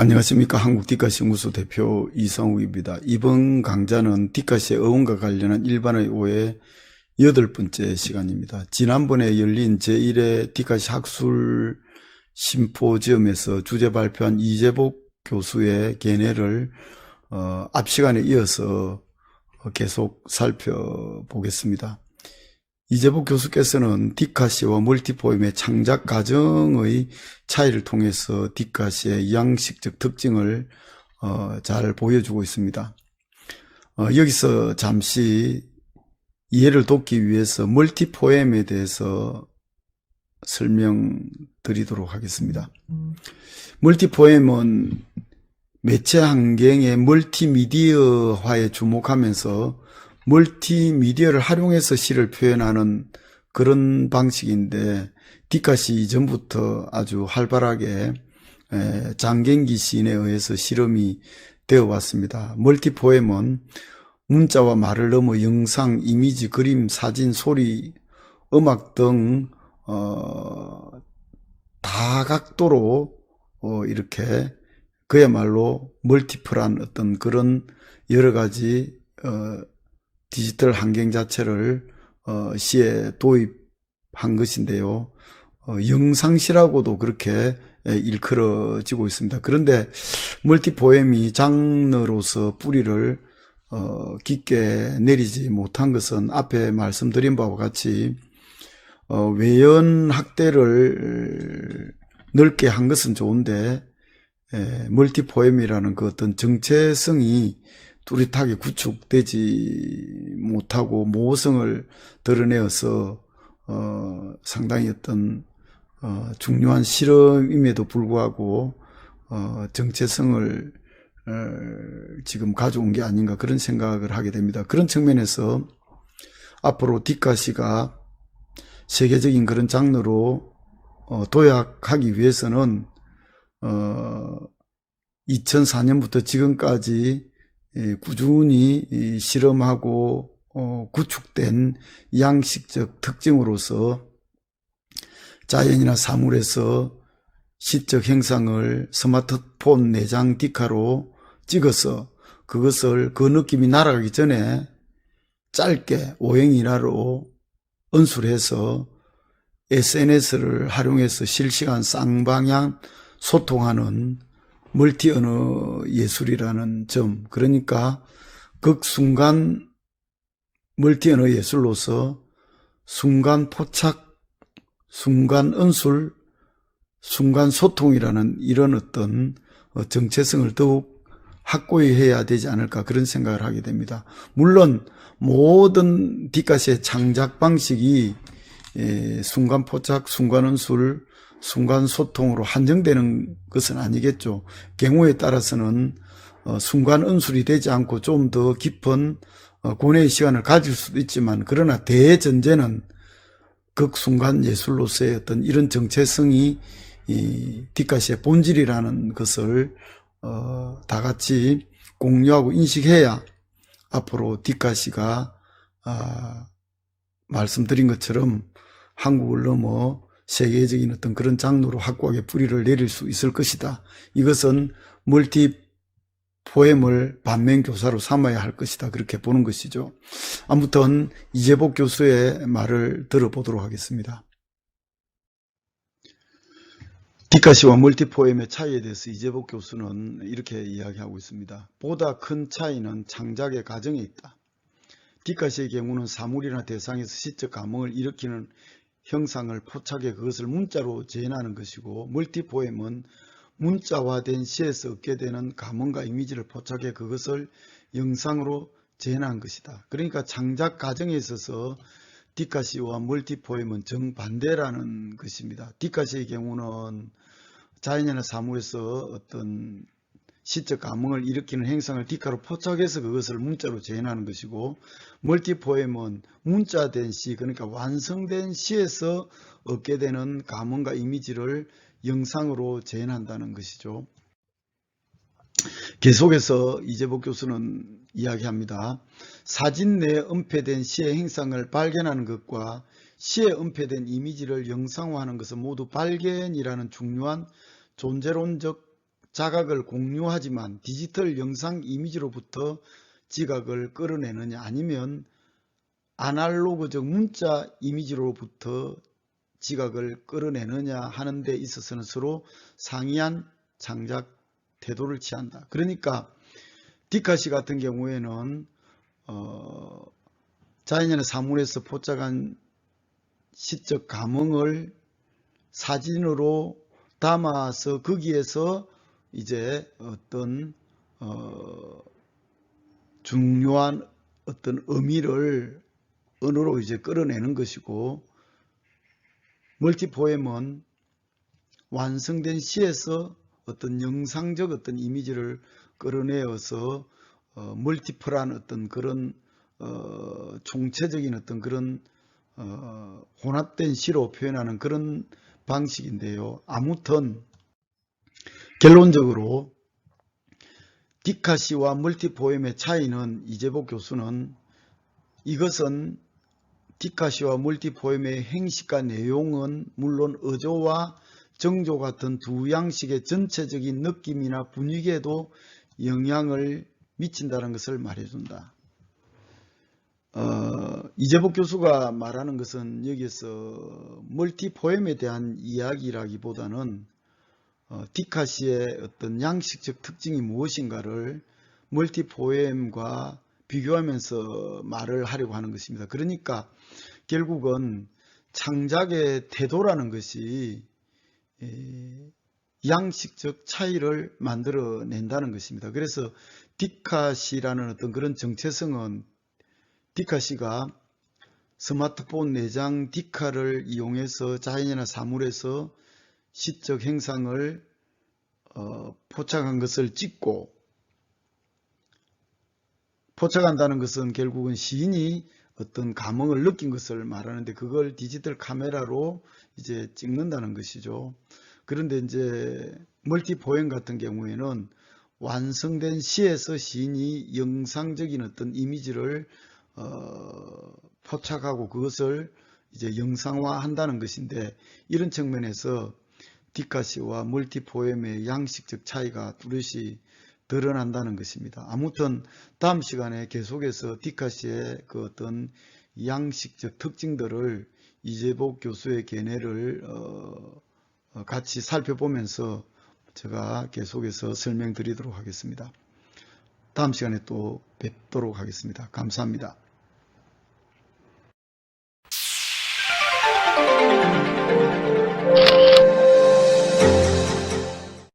안녕하십니까. 한국디카시 연구소 대표 이성욱입니다. 이번 강좌는 디카시의 어원과 관련한 일반의 오해 8번째 시간입니다. 지난번에 열린 제1회 디카시 학술 심포지엄에서 주제 발표한 이재복 교수의 견해를 앞 시간에 이어서 계속 살펴보겠습니다. 이재복 교수께서는 디카시와 멀티포엠의 창작 과정의 차이를 통해서 디카시의 양식적 특징을 잘 보여주고 있습니다. 여기서 잠시 이해를 돕기 위해서 멀티포엠에 대해서 설명드리도록 하겠습니다. 멀티포엠은 매체 환경의 멀티미디어화에 주목하면서 멀티미디어를 활용해서 시를 표현하는 그런 방식인데, 디카시 이전부터 아주 활발하게 장갱기 시인에 의해서 실험이 되어 왔습니다. 멀티포엠은 문자와 말을 넘어 영상, 이미지, 그림, 사진, 소리, 음악 등 다각도로 이렇게 그야말로 멀티플한 어떤 그런 여러 가지 디지털 환경 자체를 시에 도입한 것인데요. 영상시라고도 그렇게 일컬어지고 있습니다. 그런데 멀티포엠이 장르로서 뿌리를 깊게 내리지 못한 것은 앞에 말씀드린 바와 같이 외연 확대를 넓게 한 것은 좋은데 멀티포엠이라는 그 어떤 정체성이 뚜렷하게 구축되지 못하고 모호성을 드러내어서 상당히 어떤 중요한 실험임에도 불구하고 정체성을 지금 가져온 게 아닌가, 그런 생각을 하게 됩니다. 그런 측면에서 앞으로 디카시가 세계적인 그런 장르로 도약하기 위해서는 2004년부터 지금까지 꾸준히 실험하고 구축된 양식적 특징으로서 자연이나 사물에서 시적 형상을 스마트폰 내장 디카로 찍어서 그것을 그 느낌이 날아가기 전에 짧게 오행일화로 연출해서 SNS를 활용해서 실시간 쌍방향 소통하는 멀티 언어 예술이라는 점, 그러니까 극순간 멀티 언어 예술로서 순간 포착, 순간 연출, 순간 소통이라는 이런 어떤 정체성을 더욱 확고히 해야 되지 않을까, 그런 생각을 하게 됩니다. 물론 모든 디카시의 창작 방식이 순간 포착, 순간 연출, 순간 소통으로 한정되는 것은 아니겠죠. 경우에 따라서는 순간 연출이 되지 않고 좀 더 깊은 고뇌의 시간을 가질 수도 있지만, 그러나 대전제는 극순간 예술로서의 어떤 이런 정체성이 이 디카시의 본질이라는 것을 다 같이 공유하고 인식해야 앞으로 디카시가 말씀드린 것처럼 한국을 넘어 세계적인 어떤 그런 장르로 확고하게 뿌리를 내릴 수 있을 것이다. 이것은 멀티포엠을 반면교사로 삼아야 할 것이다, 그렇게 보는 것이죠. 아무튼 이재복 교수의 말을 들어보도록 하겠습니다. 디카시와 멀티포엠의 차이에 대해서 이재복 교수는 이렇게 이야기하고 있습니다. 보다 큰 차이는 창작의 과정에 있다. 디카시의 경우는 사물이나 대상에서 시적 감흥을 일으키는 형상을 포착해 그것을 문자로 재현하는 것이고, 멀티포엠은 문자화된 시에서 얻게 되는 감흥과 이미지를 포착해 그것을 영상으로 재현한 것이다. 그러니까 창작 과정에 있어서 디카시와 멀티포엠은 정반대라는 것입니다. 디카시의 경우는 자연이나 사물에서 어떤 시적 감흥을 일으키는 행상을 디카로 포착해서 그것을 문자로 재현하는 것이고, 멀티포엠은 문자된 시, 그러니까 완성된 시에서 얻게 되는 감흥과 이미지를 영상으로 재현한다는 것이죠. 계속해서 이재복 교수는 이야기합니다. 사진 내에 은폐된 시의 행상을 발견하는 것과 시에 은폐된 이미지를 영상화하는 것은 모두 발견이라는 중요한 존재론적 자각을 공유하지만 디지털 영상 이미지로부터 지각을 끌어내느냐, 아니면 아날로그적 문자 이미지로부터 지각을 끌어내느냐 하는 데 있어서는 서로 상이한 창작 태도를 취한다. 그러니까 디카시 같은 경우에는 자연인의 사물에서 포착한 시적 감흥을 사진으로 담아서 거기에서 이제 어떤 중요한 어떤 의미를 언어로 이제 끌어내는 것이고, 멀티포엠은 완성된 시에서 어떤 영상적 어떤 이미지를 끌어내어서 멀티플한 어떤 그런 총체적인 어떤 그런 혼합된 시로 표현하는 그런 방식인데요. 아무튼 결론적으로 디카시와 멀티포엠의 차이는, 이재복 교수는 이것은 디카시와 멀티포엠의 행식과 내용은 물론 어조와 정조 같은 두 양식의 전체적인 느낌이나 분위기에도 영향을 미친다는 것을 말해준다. 이재복 교수가 말하는 것은 여기서 멀티포엠에 대한 이야기라기보다는 디카시의 어떤 양식적 특징이 무엇인가를 멀티포엠과 비교하면서 말을 하려고 하는 것입니다. 그러니까 결국은 창작의 태도라는 것이 양식적 차이를 만들어낸다는 것입니다. 그래서 디카시라는 어떤 그런 정체성은, 디카시가 스마트폰 내장 디카를 이용해서 자연이나 사물에서 시적 행상을 포착한 것을 찍고, 포착한다는 것은 결국은 시인이 어떤 감흥을 느낀 것을 말하는데, 그걸 디지털 카메라로 이제 찍는다는 것이죠. 그런데 이제 멀티포엠 같은 경우에는 완성된 시에서 시인이 영상적인 어떤 이미지를 포착하고 그것을 이제 영상화 한다는 것인데, 이런 측면에서 디카시와 멀티포엠의 양식적 차이가 뚜렷이 드러난다는 것입니다. 아무튼 다음 시간에 계속해서 디카시의 그 어떤 양식적 특징들을 이재복 교수의 견해를 같이 살펴보면서 제가 계속해서 설명드리도록 하겠습니다. 다음 시간에 또 뵙도록 하겠습니다. 감사합니다.